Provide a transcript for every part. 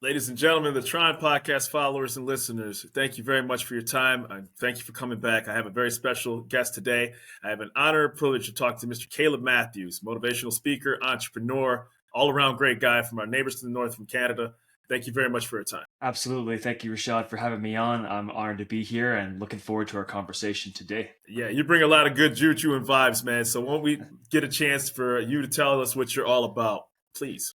Ladies and gentlemen, the T.R.O.N Podcast followers and listeners, thank you very much for your time. Thank you for coming back. I have a very special guest today. I have an honor and privilege to talk to Mr. Caleb Matthews, motivational speaker, entrepreneur, all-around great guy from our neighbors to the north from Canada. Thank you very much for your time. Absolutely. Thank you, Rashad, for having me on. I'm honored to be here and looking forward to our conversation today. Yeah, you bring a lot of good juju and vibes, man. So won't we get a chance for you to tell us what you're all about, please?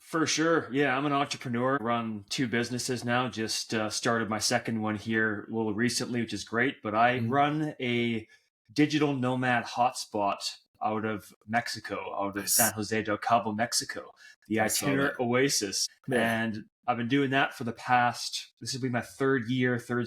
For sure. Yeah, I'm an entrepreneur. Run 2 businesses now. Just started my second one here a little recently, which is great. But I run a digital nomad hotspot out of Mexico, out of San Jose del Cabo, Mexico, the itinerary oasis. Yeah. And I've been doing that for this will be my third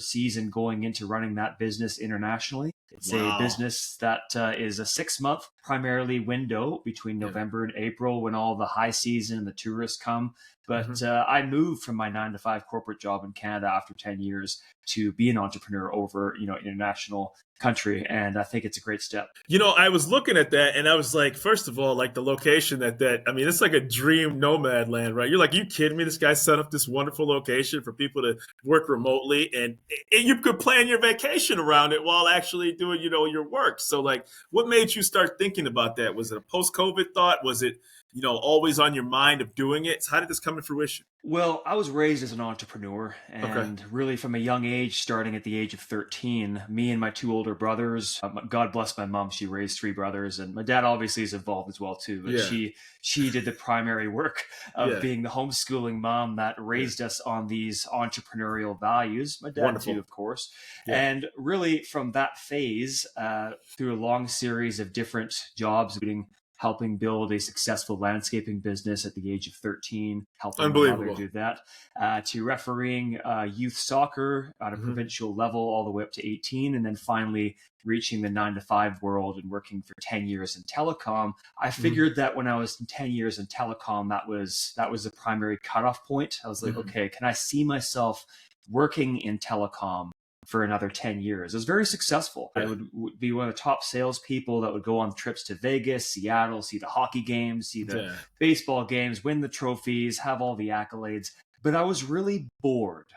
season going into running that business internationally. It's a business that is a 6-month primarily window between November and April when all the high season and the tourists come. But I moved from my 9-to-5 corporate job in Canada after 10 years to be an entrepreneur over, international country. And I think it's a great step. I was looking at that and I was like, first of all, like the location it's like a dream nomad land, right? You're like, you kidding me? This guy set up this wonderful location for people to work remotely and you could plan your vacation around it while actually doing, your work. So like, what made you start thinking about that? Was it a post-COVID thought? Was it, always on your mind of doing it? So how did this come to fruition? Well, I was raised as an entrepreneur and really from a young age, starting at the age of 13, me and my 2 older brothers, God bless my mom, she raised 3 brothers, and my dad obviously is involved as well too, but she did the primary work of being the homeschooling mom that raised us on these entrepreneurial values. My dad too, of course. Yeah. And really from that phase, through a long series of different jobs, helping build a successful landscaping business at the age of 13, helping my mother do that, to refereeing youth soccer at a provincial level all the way up to 18, and then finally reaching the 9-to-5 world and working for 10 years in telecom. I figured that when I was 10 years in telecom, that was the primary cutoff point. I was like, okay, can I see myself working in telecom for another 10 years? It was very successful. I would be one of the top salespeople that would go on trips to Vegas, Seattle, see the hockey games, see the baseball games, win the trophies, have all the accolades. But I was really bored.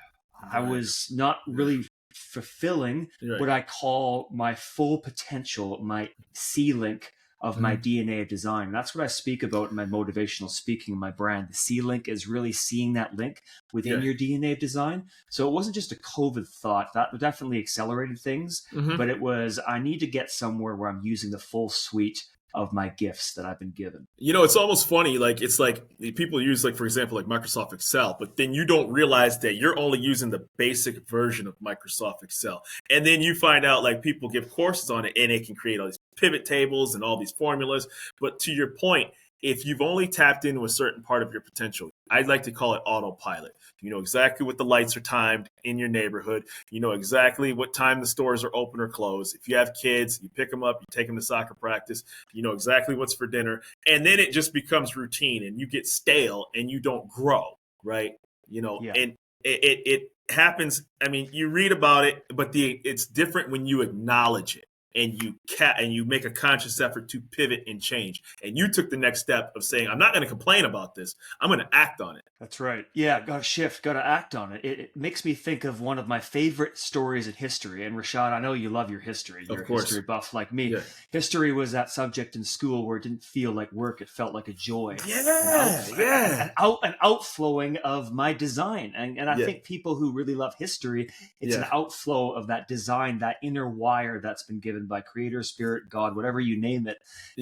I was not really fulfilling what I call my full potential, my SeeLink of my DNA of design. And that's what I speak about in my motivational speaking, my brand. The SeeLink is really seeing that link within your DNA of design. So it wasn't just a COVID thought. That definitely accelerated things, but it was, I need to get somewhere where I'm using the full suite of my gifts that I've been given. It's almost funny. Like, it's like people use, like, for example, like Microsoft Excel, but then you don't realize that you're only using the basic version of Microsoft Excel. And then you find out, like, people give courses on it and it can create all these pivot tables and all these formulas. But to your point, if you've only tapped into a certain part of your potential, I'd like to call it autopilot. You know exactly what the lights are timed in your neighborhood. You know exactly what time the stores are open or closed. If you have kids, you pick them up, you take them to soccer practice. You know exactly what's for dinner. And then it just becomes routine and you get stale and you don't grow, right? And it happens. I mean, you read about it, but it's different when you acknowledge it. And you make a conscious effort to pivot and change. And you took the next step of saying, I'm not going to complain about this. I'm going to act on it. That's right. Yeah, got to shift, got to act on it. It makes me think of one of my favorite stories in history. And Rashad, I know you love your history. You're a history buff like me. Yeah. History was that subject in school where it didn't feel like work. It felt like a joy. An outflowing of my design. And I think people who really love history, it's an outflow of that design, that inner wire that's been given by creator, spirit, God, whatever you name it.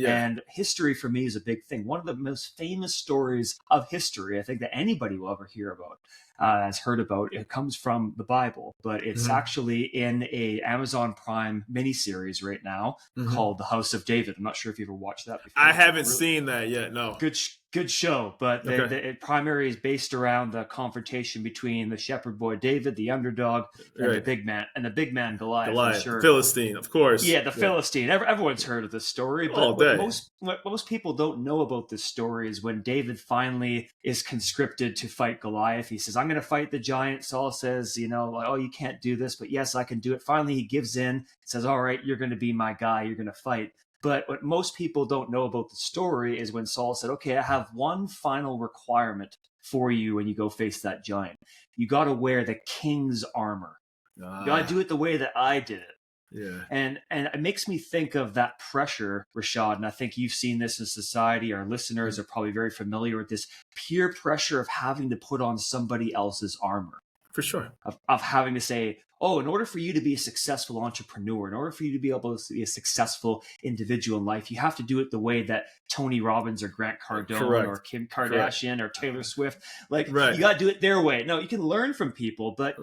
And history for me is a big thing. One of the most famous stories of history, I think, that anybody will ever hear about, has heard about, it comes from the Bible, but it's actually in a Amazon Prime miniseries right now called The House of David. I'm not sure if you've ever watched that before. I haven't seen that yet, no. Good show, but the primary is based around the confrontation between the shepherd boy David, the underdog, and the big man Goliath. I'm sure. Philistine, of course. Yeah, the Philistine. Everyone's heard of this story, but what most people don't know about this story is when David finally is conscripted to fight Goliath. He says, "I'm going to fight the giant." Saul says, "Oh, you can't do this," but yes, I can do it. Finally, he gives in, says, "All right, you're going to be my guy. You're going to fight." But what most people don't know about the story is when Saul said, okay, I have one final requirement for you when you go face that giant. You got to wear the king's armor. You got to do it the way that I did it. Yeah. And it makes me think of that pressure, Rashad, and I think you've seen this in society. Our listeners are probably very familiar with this peer pressure of having to put on somebody else's armor. For sure. Of having to say, oh, in order for you to be a successful entrepreneur, in order for you to be able to be a successful individual in life, you have to do it the way that Tony Robbins or Grant Cardone or Kim Kardashian or Taylor Swift, you got to do it their way. No, you can learn from people, but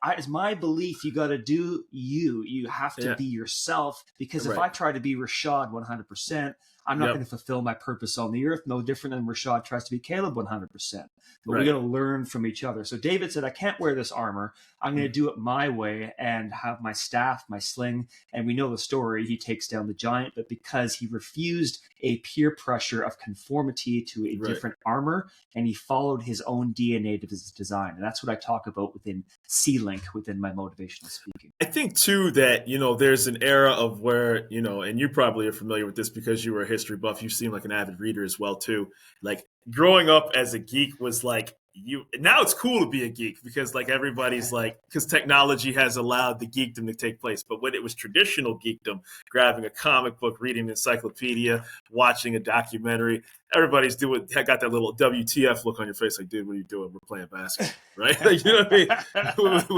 it's my belief you got to do you. You have to be yourself, because if I try to be Rashad 100%, I'm not going to fulfill my purpose on the earth, no different than Rashad tries to be Caleb 100%. But we got to learn from each other. So David said, I can't wear this armor. I'm going to do it my way and have my staff, my sling. And we know the story. He takes down the giant, but because he refused a peer pressure of conformity to a different armor, and he followed his own DNA to his design. And that's what I talk about within SeeLink, within my motivational speaking. I think too that, there's an era of where, and you probably are familiar with this because you were a history buff. You seem like an avid reader as well too. Like growing up as a geek was like, now it's cool to be a geek because everybody's because technology has allowed the geekdom to take place. But when it was traditional geekdom, grabbing a comic book, reading an encyclopedia, watching a documentary, everybody's got that little WTF look on your face. Like, dude, what are you doing? We're playing basketball, right? You know what I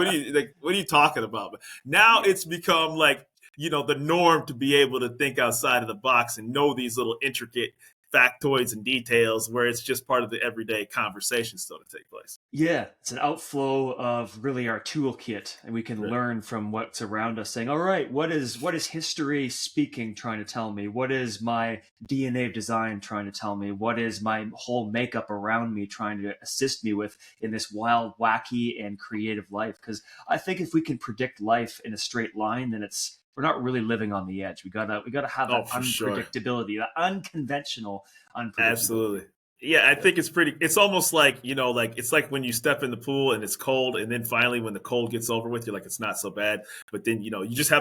mean? What are you talking about? But now it's become the norm to be able to think outside of the box and know these little intricate factoids and details where it's just part of the everyday conversation still to take place. Yeah, it's an outflow of really our toolkit, and we can learn from what's around us, saying, all right, what is history speaking trying to tell me? What is my DNA of design trying to tell me? What is my whole makeup around me trying to assist me with in this wild, wacky, and creative life? Because I think if we can predict life in a straight line, then we're not really living on the edge. We gotta have that unpredictability, that unconventional unpredictability. Absolutely. Yeah, I think it's almost like, it's like when you step in the pool and it's cold, and then finally when the cold gets over with, you're like, it's not so bad. But then,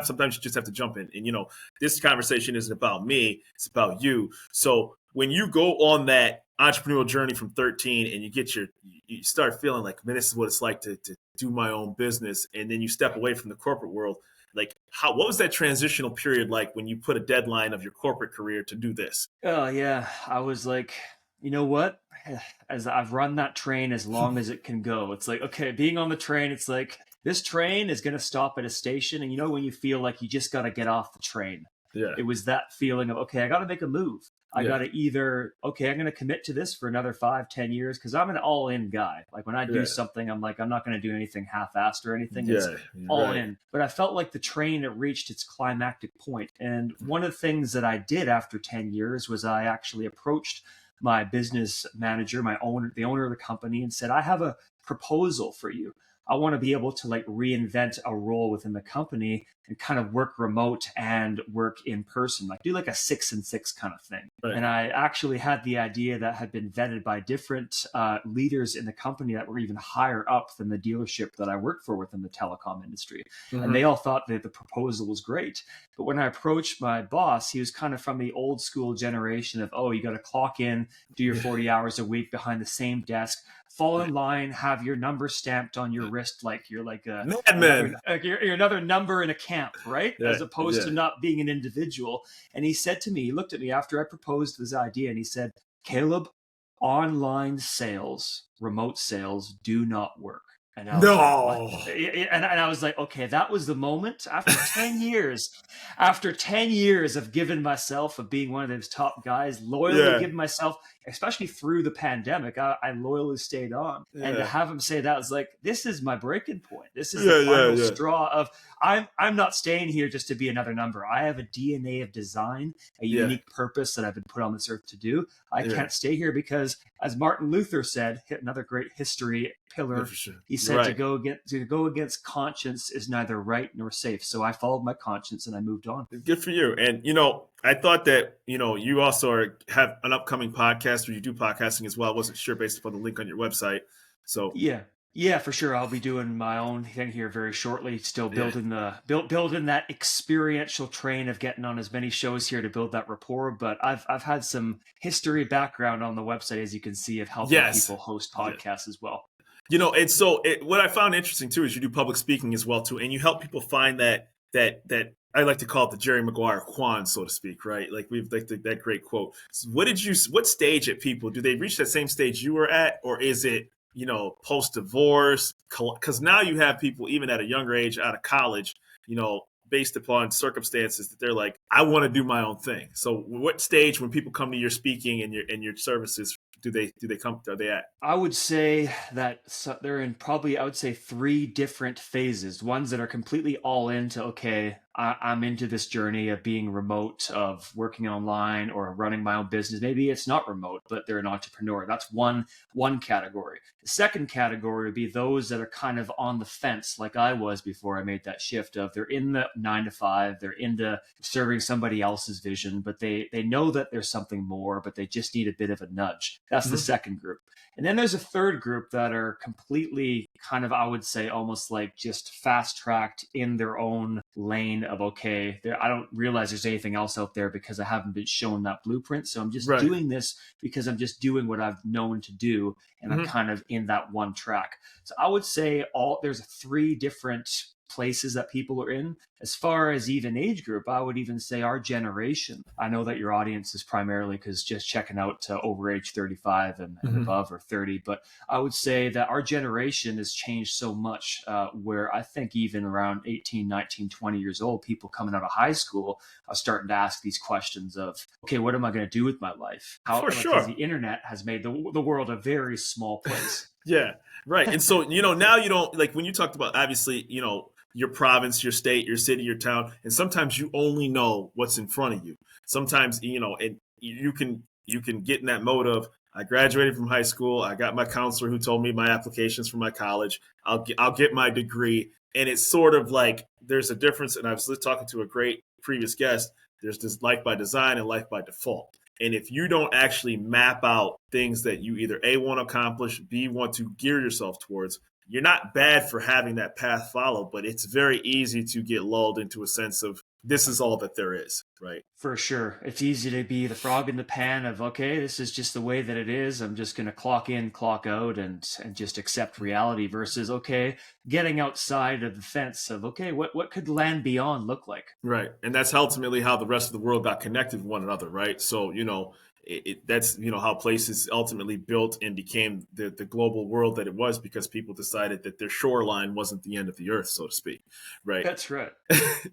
sometimes you just have to jump in. And, this conversation isn't about me, it's about you. So when you go on that entrepreneurial journey from 13 and you start feeling like, man, this is what it's like to do my own business. And then you step away from the corporate world. What was that transitional period like when you put a deadline of your corporate career to do this? Oh yeah, I was like, you know what? As I've run that train as long as it can go, it's like, okay, being on the train, it's like this train is going to stop at a station, and when you feel like you just got to get off the train. Yeah, it was that feeling of, okay, I got to make a move. I got to either, okay, I'm going to commit to this for another 5-10 years because I'm an all-in guy. Like when I do something, I'm like, I'm not going to do anything half-assed or anything. It's all in. But I felt like the train had reached its climactic point. And one of the things that I did after 10 years was I actually approached my business manager, the owner of the company, and said, I have a proposal for you. I want to be able to reinvent a role within the company and kind of work remote and work in person, do a 6 and 6 kind of thing. Right. And I actually had the idea that had been vetted by different leaders in the company that were even higher up than the dealership that I worked for within the telecom industry. Mm-hmm. And they all thought that the proposal was great. But when I approached my boss, he was kind of from the old school generation of, you got to clock in, do your 40 hours a week behind the same desk, fall in line, have your number stamped on your wrist like you're you're another number in a camp, right? As opposed to not being an individual. And he said to me, he looked at me after I proposed this idea, and he said, Caleb, online sales, remote sales do not work. And I was and I was like, okay, that was the moment. After 10 years of giving myself, of being one of those top guys, loyally giving myself, especially through the pandemic, I loyally stayed on. And to have him say that was like, this is my breaking point. This is the final straw of, I'm not staying here just to be another number. I have a DNA of design, a unique purpose that I've been put on this earth to do. I can't stay here because, as Martin Luther said, another great history pillar, he said to go against conscience is neither right nor safe. So I followed my conscience and I moved on. Good for you. And, I thought that, you also have an upcoming podcast where you do podcasting as well. I wasn't sure based upon the link on your website. So yeah. Yeah, for sure. I'll be doing my own thing here very shortly. Still Yeah. building building that experiential train of getting on as many shows here to build that rapport. But I've had some history background on the website, as you can see, of helping Yes. people host Yeah. podcasts as well. And so what I found interesting too is you do public speaking as well too, and you help people find that I like to call it the Jerry Maguire Quan, so to speak, right? Like we've like that great quote. So what stage at people do they reach that same stage you were at, or is it post divorce? Because now you have people even at a younger age out of college, based upon circumstances that they're like, I want to do my own thing. So what stage when people come to your speaking and your services do they come? Are they at? I would say that they're in probably, I would say, 3 different phases. Ones that are completely all into, okay, I'm into this journey of being remote, of working online or running my own business. Maybe it's not remote, but they're an entrepreneur. That's one category. The second category would be those that are kind of on the fence, like I was before I made that shift of they're in the 9 to 5, they're into serving somebody else's vision, but they know that there's something more, but they just need a bit of a nudge. That's the second group. And then there's a third group that are completely kind of, I would say, almost like just fast tracked in their own lane of, okay, I don't realize there's anything else out there because I haven't been shown that blueprint. So I'm just doing this because I'm just doing what I've known to do. And I'm kind of in that one track. So I would say there's 3 different places that people are in. As far as even age group, I would even say our generation. I know that your audience is primarily because just checking out over age 35 and above, or 30, but I would say that our generation has changed so much where I think even around 18, 19, 20 years old, people coming out of high school are starting to ask these questions of, okay, what am I going to do with my life? Because the internet has made the world a very small place. Yeah, right. And so, now you don't, like when you talked about, obviously, your province, your state, your city, your town, and sometimes you only know what's in front of you. Sometimes, and you can get in that mode of, I graduated from high school, I got my counselor who told me my applications for my college, I'll get my degree. And it's sort of like there's a difference. And I was talking to a great previous guest, there's this life by design and life by default. And if you don't actually map out things that you either A, want to accomplish, B, want to gear yourself towards, you're not bad for having that path followed, but it's very easy to get lulled into a sense of this is all that there is, right? For sure. It's easy to be the frog in the pan of, okay, this is just the way that it is. I'm just going to clock in, clock out, and just accept reality versus, okay, getting outside of the fence of, okay, what could land beyond look like? Right. And that's ultimately how the rest of the world got connected with one another, right? So, that's how places ultimately built and became the global world that it was, because people decided that their shoreline wasn't the end of the earth, so to speak, right? That's right.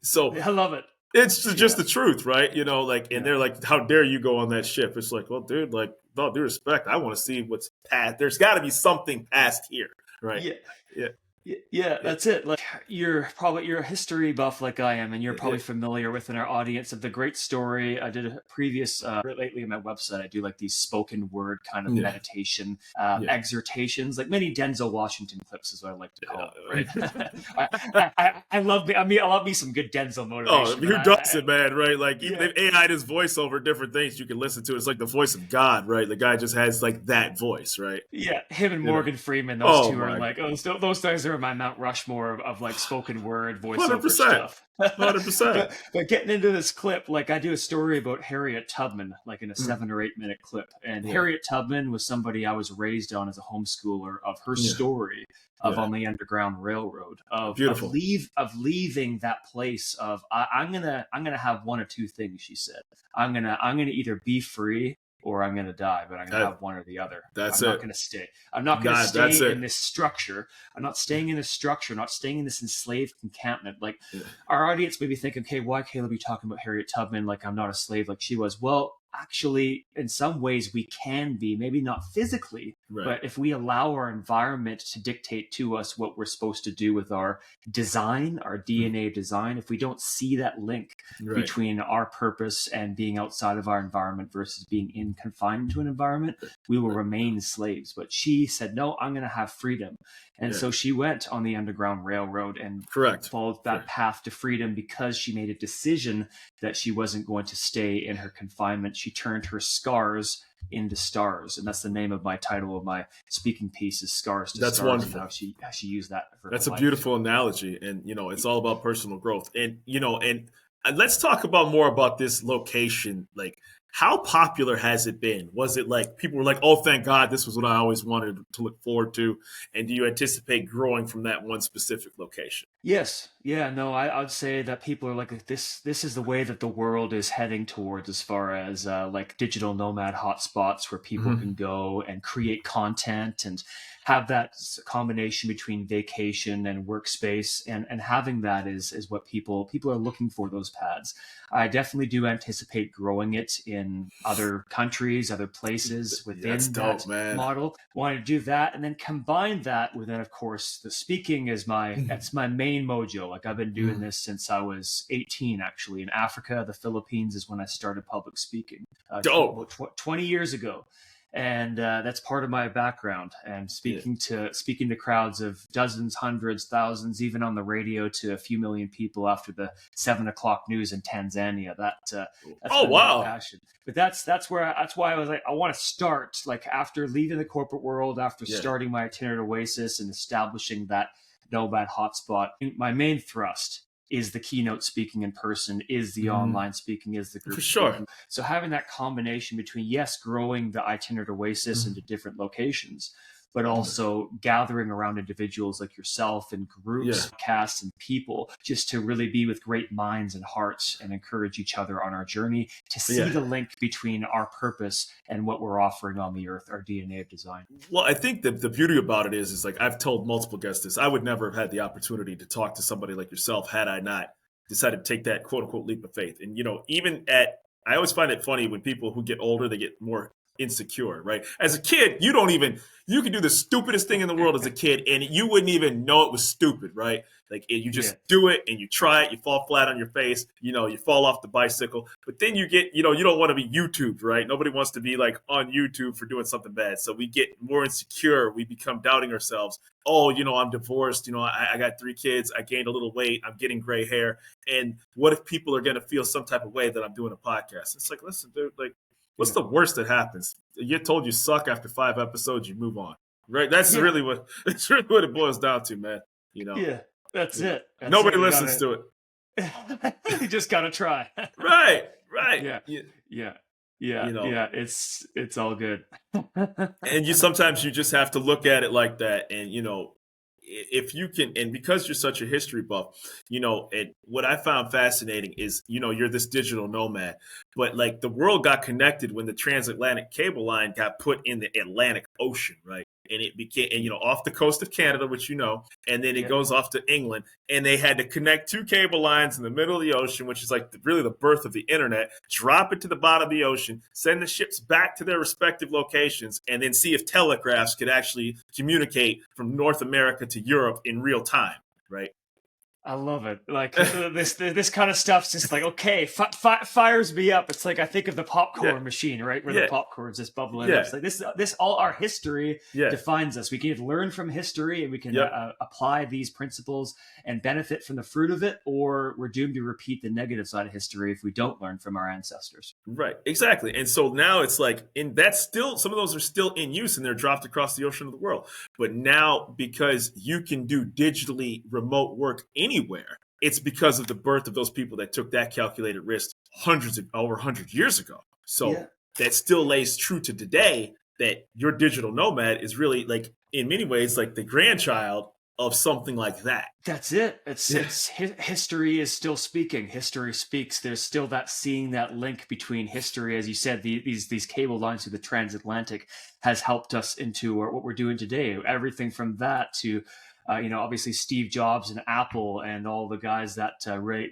So I love it. It's just the truth, right? And they're like, how dare you go on that ship? It's like, well, dude, like, with all due respect, I want to see what's past. There's got to be something past here, right? Yeah, that's it. Like you're a history buff like I am, and you're probably familiar with in our audience of the great story. I did a previous lately on my website. I do like these spoken word kind of meditation exhortations, like many Denzel Washington clips is what I like to call it. Right? I love me some good Denzel motivation. Oh, who doesn't, man? Right? Like even if AI does voiceover different things you can listen to. It's like the voice of God, right? The guy just has like that voice, right? Yeah, him and Morgan Freeman, those two are like, those guys are my Mount Rushmore of like spoken word voiceover stuff. 100%. But getting into this clip, like I do a story about Harriet Tubman, like in a 7 or 8 minute clip. And Harriet Tubman was somebody I was raised on as a homeschooler of her story of on the Underground Railroad of leaving that place of I'm gonna have one or two things. She said, I'm gonna either be free or I'm going to die, but I'm going to have one or the other. I'm not going to stay. I'm not going to stay in this structure. I'm not staying in this structure. I'm not staying in this enslaved encampment. Like our audience may be thinking, okay, why Caleb be talking about Harriet Tubman like I'm not a slave like she was? Well, actually, in some ways we can be, maybe not physically, but if we allow our environment to dictate to us what we're supposed to do with our design, our DNA design, if we don't see that link between our purpose and being outside of our environment versus being confined to an environment, we will remain slaves. But she said, no, I'm going to have freedom. And so she went on the Underground Railroad and followed that path to freedom because she made a decision that she wasn't going to stay in her confinement. She turned her scars into stars. And that's the name of my title of my speaking piece, is Scars to That's Stars. wonderful. And how she used that for That's her a life. beautiful analogy. And, it's all about personal growth. And, and let's talk about more about this location. Like, how popular has it been? Was it like people were like, oh, thank God, this was what I always wanted to look forward to? And do you anticipate growing from that one specific location? Yes. Yeah, no, I'd say that people are like, this is the way that the world is heading towards, as far as like digital nomad hotspots where people can go and create content and have that combination between vacation and workspace, and having that is what people are looking for, those pads. I definitely do anticipate growing it in other countries, other places within That's dope, that man. model. Want to do that, and then combine that with, then of course, the speaking is that's my main mojo. Like, I've been doing this since I was 18, actually. In Africa, the Philippines is when I started public speaking, Dope. 20 years ago. And that's part of my background. And speaking to crowds of dozens, hundreds, thousands, even on the radio to a few million people after the 7 o'clock news in Tanzania. That's wow. my passion. But that's why I was like, I want to start, like, after leaving the corporate world, after starting my itinerary oasis and establishing that nomad hotspot. My main thrust is the keynote speaking in person, is the online speaking, is the group speaking. So having that combination between, yes, growing the itinerary oasis into different locations, but also gathering around individuals like yourself in groups, casts, and people, just to really be with great minds and hearts and encourage each other on our journey to see the link between our purpose and what we're offering on the earth, our DNA of design. Well, I think that the beauty about it is like, I've told multiple guests this, I would never have had the opportunity to talk to somebody like yourself had I not decided to take that quote unquote leap of faith. And, I always find it funny when people who get older, they get more insecure, right? As a kid, you can do the stupidest thing in the world as a kid and you wouldn't even know it was stupid, right? Like, you just do it and you try it, you fall flat on your face, you fall off the bicycle, but then you get, you don't want to be YouTubed, right? Nobody wants to be like on YouTube for doing something bad. So we get more insecure. We become doubting ourselves. Oh, I'm divorced. I got 3 kids. I gained a little weight. I'm getting gray hair. And what if people are going to feel some type of way that I'm doing a podcast? It's like, listen, dude, like, what's the worst that happens? You get told you suck after 5 episodes, you move on, right? That's really what it boils down to, man. Yeah, that's it. Nobody listens to it. You just gotta try. Right. Yeah. It's all good. And sometimes you just have to look at it like that, and if you can, and because you're such a history buff, and what I found fascinating is, you're this digital nomad, but like the world got connected when the transatlantic cable line got put in the Atlantic Ocean, right? And it became, and off the coast of Canada, which and then it goes off to England, and they had to connect 2 cable lines in the middle of the ocean, which is like really the birth of the internet, drop it to the bottom of the ocean, send the ships back to their respective locations, and then see if telegraphs could actually communicate from North America to Europe in real time, right? I love it. Like, this kind of stuff's just like, okay, fires me up. It's like, I think of the popcorn machine, right? Where the popcorn's just bubbling up. It's like this all our history defines us. We can either learn from history and we can apply these principles and benefit from the fruit of it, or we're doomed to repeat the negative side of history if we don't learn from our ancestors. Right, exactly. And so now it's like, that's still, some of those are still in use and they're dropped across the ocean of the world. But now, because you can do digitally remote work anywhere, it's because of the birth of those people that took that calculated risk over 100 years ago. So that still lays true to today, that your digital nomad is really, like, in many ways, like the grandchild of something like that. That's it. It's history is still speaking. History speaks. There's still that, seeing that link between history, as you said, these cable lines through the transatlantic has helped us into what we're doing today. Everything from that to obviously Steve Jobs and Apple and all the guys that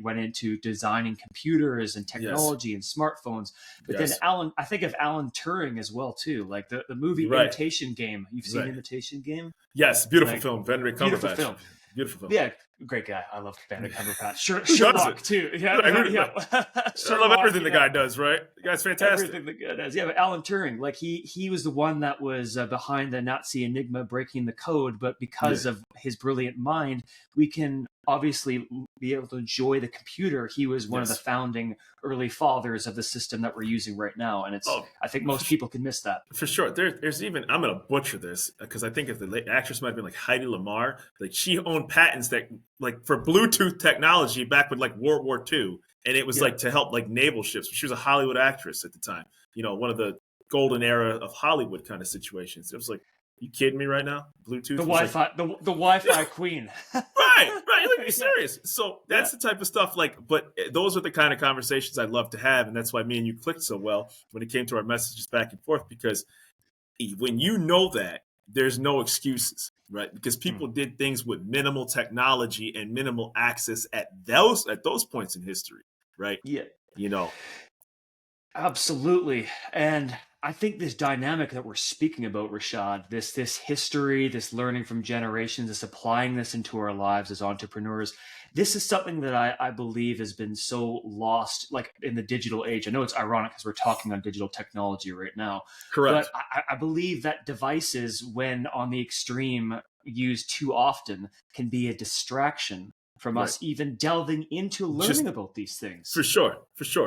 went into designing computers and technology and smartphones. But then I think of Alan Turing as well too, like the movie Imitation Game. You've seen Imitation Game? Yes, beautiful film. Benedict Cumberbatch. Beautiful film. Beautiful film. Yeah, great guy. I love Benedict Cumberbatch. Sherlock too. Yeah. I love everything the guy does, right? The guy's fantastic. Everything the guy does. Yeah, but Alan Turing, like he was the one that was behind the Nazi Enigma, breaking the code. But because of his brilliant mind, we can obviously be able to enjoy the computer, he was one of the founding early fathers of the system that we're using right now. And I think most people can miss that. For sure. There's even, I'm going to butcher this because I think if the actress might have been like Heidi Lamar, like she owned patents that like for Bluetooth technology back with like World War II. And it was like to help like naval ships. She was a Hollywood actress at the time, one of the golden era of Hollywood kind of situations. It was like, you kidding me right now? Bluetooth. The Wi-Fi, the Wi-Fi queen. Right. Like, be serious. So that's the type of stuff. Like, but those are the kind of conversations I'd love to have, and that's why me and you clicked so well when it came to our messages back and forth. Because when you know that, there's no excuses, right? Because people did things with minimal technology and minimal access at those points in history, right? Yeah. Absolutely. And I think this dynamic that we're speaking about, Rashad, this history, this learning from generations, this applying this into our lives as entrepreneurs, this is something that I believe has been so lost, like in the digital age. I know it's ironic because we're talking on digital technology right now. Correct. But I believe that devices, when on the extreme, used too often, can be a distraction from us even delving into learning about these things. For sure.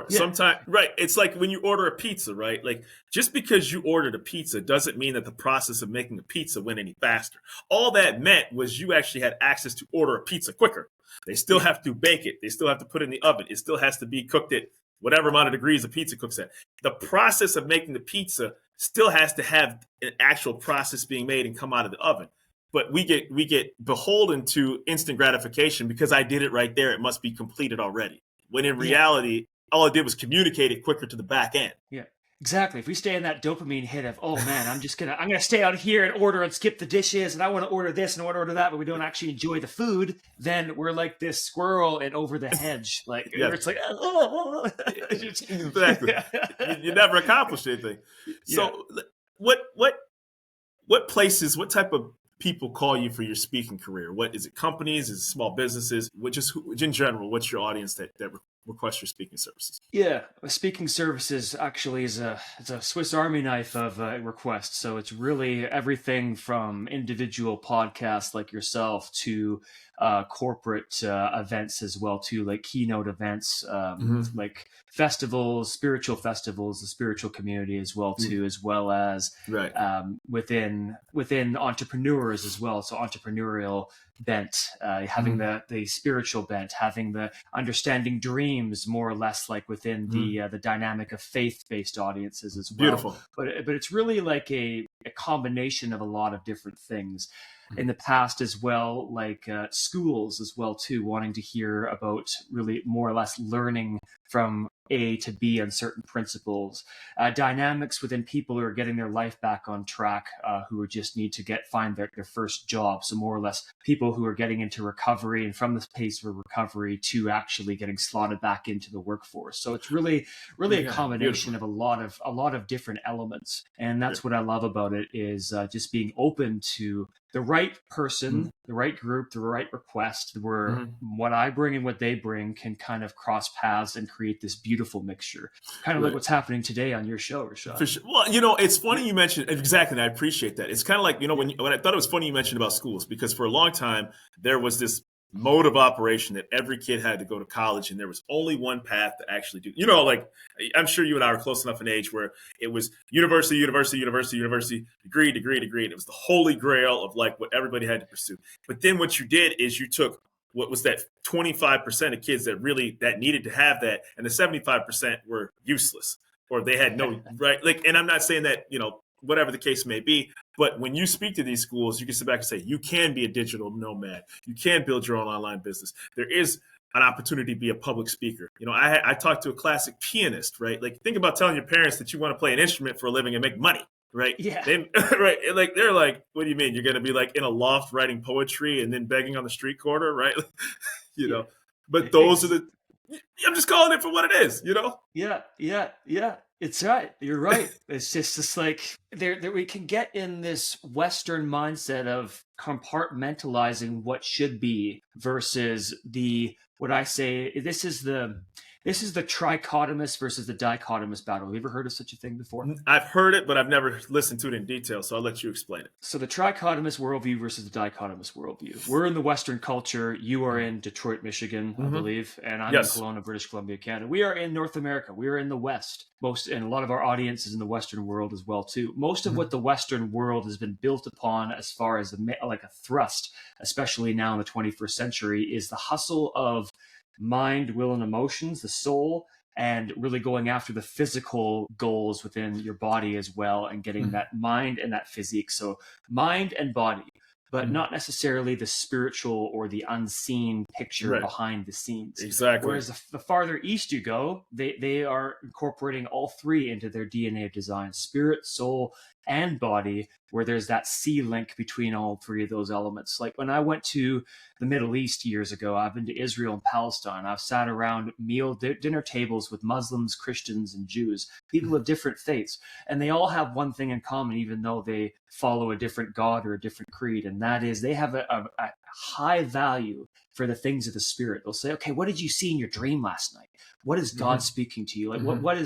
Yeah. Sometimes, right. It's like when you order a pizza, right? Like just because you ordered a pizza doesn't mean that the process of making a pizza went any faster. All that meant was you actually had access to order a pizza quicker. They still have to bake it. They still have to put it in the oven. It still has to be cooked at whatever amount of degrees the pizza cooks at. The process of making the pizza still has to have an actual process being made and come out of the oven. But we get beholden to instant gratification because I did it right there. It must be completed already. When in reality, all I did was communicate it quicker to the back end. Yeah, exactly. If we stay in that dopamine hit of, oh man, I'm gonna stay out here and order and skip the dishes, and I want to order this and I want to order that, but we don't actually enjoy the food, then we're like this squirrel and over the hedge. Like it's like exactly. You never accomplished anything. So what places, what type of people call you for your speaking career? What is it? Companies? Is it small businesses? Which in general, what's your audience that requests your speaking services? Yeah, speaking services actually is it's a Swiss Army knife of requests. So it's really everything from individual podcasts like yourself to corporate events as well too, like keynote events, like festivals, spiritual festivals, the spiritual community as well too, as well as within entrepreneurs as well. So entrepreneurial bent, having the spiritual bent, having the understanding dreams, more or less like within the dynamic of faith-based audiences as well. Beautiful. But it's really like a combination of a lot of different things. In the past as well, like schools as well too, wanting to hear about really more or less learning from A to B on certain principles, dynamics within people who are getting their life back on track, who just need to find their first job. So more or less people who are getting into recovery and from the pace of recovery to actually getting slotted back into the workforce. So it's really a combination of a lot of different elements. And that's what I love about it is just being open to the right person, the right group, the right request, where what I bring and what they bring can kind of cross paths and create this beautiful mixture. Kind of like what's happening today on your show, Rashad. For sure. Well, it's funny you mentioned, exactly, and I appreciate that. It's kind of like, when I thought it was funny you mentioned about schools, because for a long time, there was this mode of operation that every kid had to go to college, and there was only one path to actually do. Like I'm sure you and I are close enough in age where it was university, degree. And it was the holy grail of like what everybody had to pursue. But then what you did is you took what was that 25% of kids that needed to have that, and the 75% were useless or they had no right. Like, and I'm not saying that whatever the case may be. But when you speak to these schools, you can sit back and say, you can be a digital nomad. You can build your own online business. There is an opportunity to be a public speaker. I talked to a classic pianist, right? Like, think about telling your parents that you want to play an instrument for a living and make money, right? Yeah. Right. Like, they're like, what do you mean? You're going to be like in a loft writing poetry and then begging on the street corner, right? But those are the I'm just calling it for what it is, you know? Yeah, yeah, yeah. It's right. You're right. It's just like there we can get in this Western mindset of compartmentalizing what should be versus the what I say. This is the trichotomous versus the dichotomous battle. Have you ever heard of such a thing before? I've heard it, but I've never listened to it in detail, so I'll let you explain it. So the trichotomous worldview versus the dichotomous worldview. We're in the Western culture. You are in Detroit, Michigan, I believe, and I'm in Kelowna, British Columbia, Canada. We are in North America. We are in the West. And a lot of our audience is in the Western world as well too. Most of what the Western world has been built upon, as far as like a thrust, especially now in the 21st century, is the hustle of mind, will, and emotions, the soul, and really going after the physical goals within your body as well, and getting that mind and that physique. So mind and body, but not necessarily the spiritual or the unseen picture behind the scenes. Exactly. Whereas the farther east you go, they are incorporating all three into their DNA of design: spirit, soul, and body, where there's that SeeLink between all three of those elements. Like when I went to the Middle East years ago, I've been to Israel and Palestine. I've sat around dinner tables with Muslims, Christians, and Jews, people of different faiths. And they all have one thing in common, even though they follow a different God or a different creed. And that is they have a high value for the things of the spirit. They'll say, okay, what did you see in your dream last night? What is God speaking to you? Like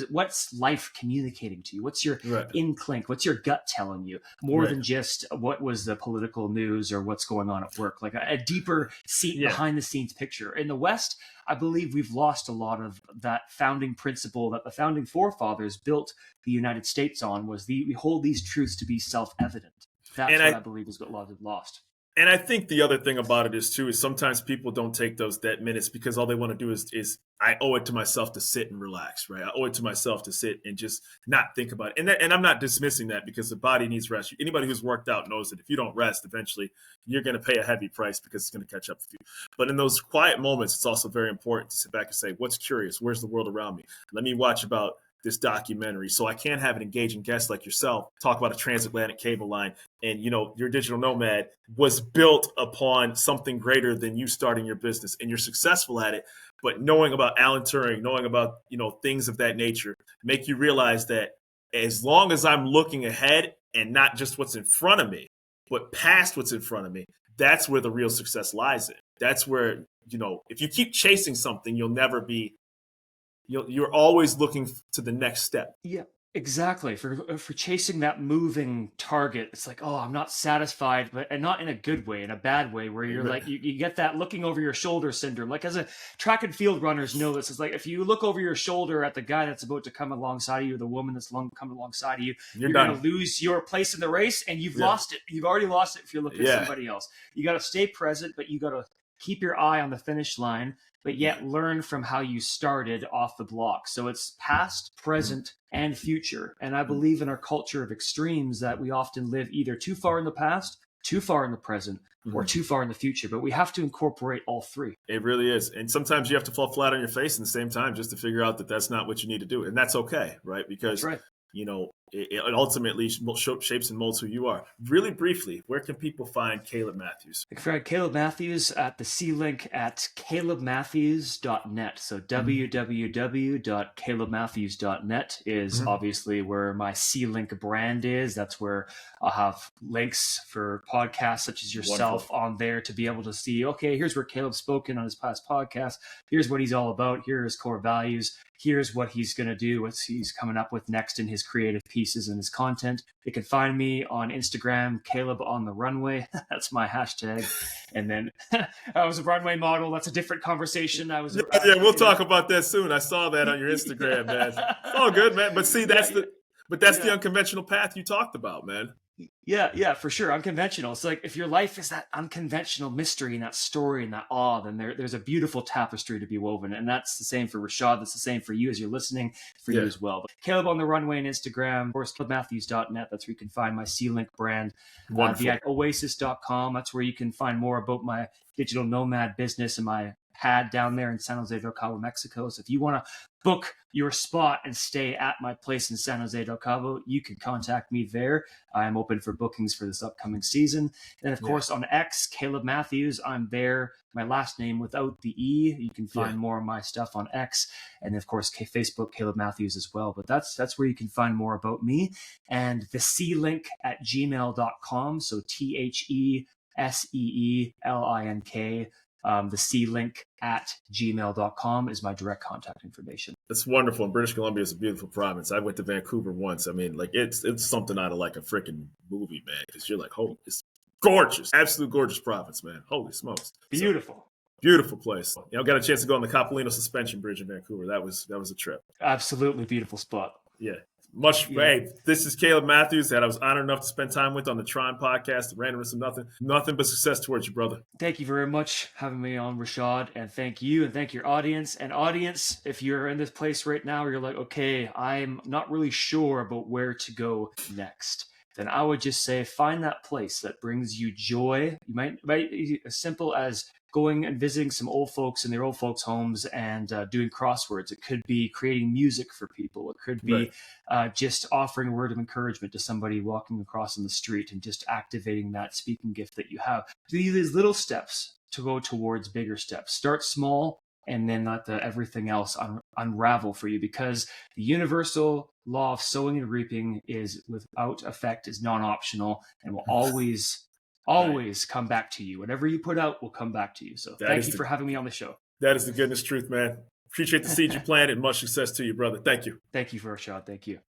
what's life communicating to you? What's your in Clink? What's your gut telling you? More than just what was the political news or what's going on at work, like a deeper behind the scenes picture. In the West, I believe we've lost a lot of that founding principle that the founding forefathers built the United States on, was we hold these truths to be self-evident. That's what I believe is what a lot of lost. And I think the other thing about it is sometimes people don't take that minutes because all they want to do is I owe it to myself to sit and relax, right? I owe it to myself to sit and just not think about it. And I'm not dismissing that, because the body needs rest. Anybody who's worked out knows that if you don't rest, eventually you're going to pay a heavy price because it's going to catch up with you. But in those quiet moments, it's also very important to sit back and say, what's curious? Where's the world around me? Let me watch about this documentary. So I can have an engaging guest like yourself talk about a transatlantic cable line. And, your digital nomad was built upon something greater than you starting your business, and you're successful at it. But knowing about Alan Turing, knowing about, things of that nature, make you realize that as long as I'm looking ahead and not just what's in front of me, but past what's in front of me, that's where the real success lies in. That's where, if you keep chasing something, you're always looking to the next step. Yeah, exactly. For chasing that moving target, it's like, oh, I'm not satisfied, and not in a good way, in a bad way, where you're like, you get that looking over your shoulder syndrome. Like, as a track and field runners know this. It's like, if you look over your shoulder at the guy that's about to come alongside of you, or the woman that's coming alongside of you, you're going to lose your place in the race, and you've lost it. You've already lost it if you're looking at somebody else. You got to stay present, but you got to keep your eye on the finish line, but yet learn from how you started off the block. So it's past, present, and future. And I believe in our culture of extremes that we often live either too far in the past, too far in the present, or too far in the future. But we have to incorporate all three. It really is. And sometimes you have to fall flat on your face at the same time just to figure out that that's not what you need to do. And that's okay, right? Because it ultimately shapes and molds who you are. Really briefly, where can people find Caleb Matthews? You can find Caleb Matthews at the SeeLink at calebmatthews.net. So www.calebmatthews.net is obviously where my SeeLink brand is. That's where I'll have links for podcasts such as yourself on there to be able to see, okay, here's where Caleb's spoken on his past podcast. Here's what he's all about. Here are his core values. Here's what he's going to do, what he's coming up with next in his creative pieces and his content. You can find me on Instagram, Caleb on the Runway. That's my hashtag. And then I was a runway model. That's a different conversation. We'll talk about that soon. I saw that on your Instagram, man. It's all good, man. But see, that's the unconventional path you talked about, man. Yeah, for sure. Unconventional. It's like, if your life is that unconventional mystery and that story and that awe, then there's a beautiful tapestry to be woven. And that's the same for Rashad. That's the same for you as you're listening, for you as well. But Caleb on the Runway on Instagram, of course, calebmatthews.net. That's where you can find my SeeLink brand. The oasis.com. That's where you can find more about my digital nomad business and my pad down there in San Jose del Cabo, Mexico. So if you want to book your spot and stay at my place in San Jose del Cabo, you can contact me there. I'm open for bookings for this upcoming season. And of course on X, Caleb Matthews, I'm there. My last name without the E. You can find more of my stuff on X, and of course Facebook, Caleb Matthews as well. But that's where you can find more about me. And the SeeLink at gmail.com. So TheSeelink, the SeeLink at gmail.com is my direct contact information. It's wonderful. And British Columbia is a beautiful province. I went to Vancouver once. I mean, like it's something out of like a freaking movie, man. Because you're like, holy, it's gorgeous, absolute gorgeous province, man. Holy smokes, beautiful. So, beautiful place. Got a chance to go on the Coppolino Suspension Bridge in Vancouver. That was a trip. Absolutely beautiful spot. Yeah. Hey, this is Caleb Matthews that I was honored enough to spend time with on the T.R.O.N Podcast. The randomness of nothing but success towards you, brother. Thank you very much for having me on, Rashad, and thank you and thank your audience. And audience, if you're in this place right now, you're like, okay, I'm not really sure about where to go next, then I would just say find that place that brings you joy. You might be as simple as going and visiting some old folks in their old folks' homes and doing crosswords. It could be creating music for people. It could be just offering a word of encouragement to somebody walking across on the street and just activating that speaking gift that you have. Do these little steps to go towards bigger steps. Start small and then let everything else unravel for you, because the universal law of sowing and reaping is without effect, is non-optional, and will always come back to you. Whatever you put out will come back to you. So thank you for having me on the show. That is the goodness truth, man. Appreciate the seed you planted. Much success to you, brother. Thank you. Thank you, Rashad. Thank you.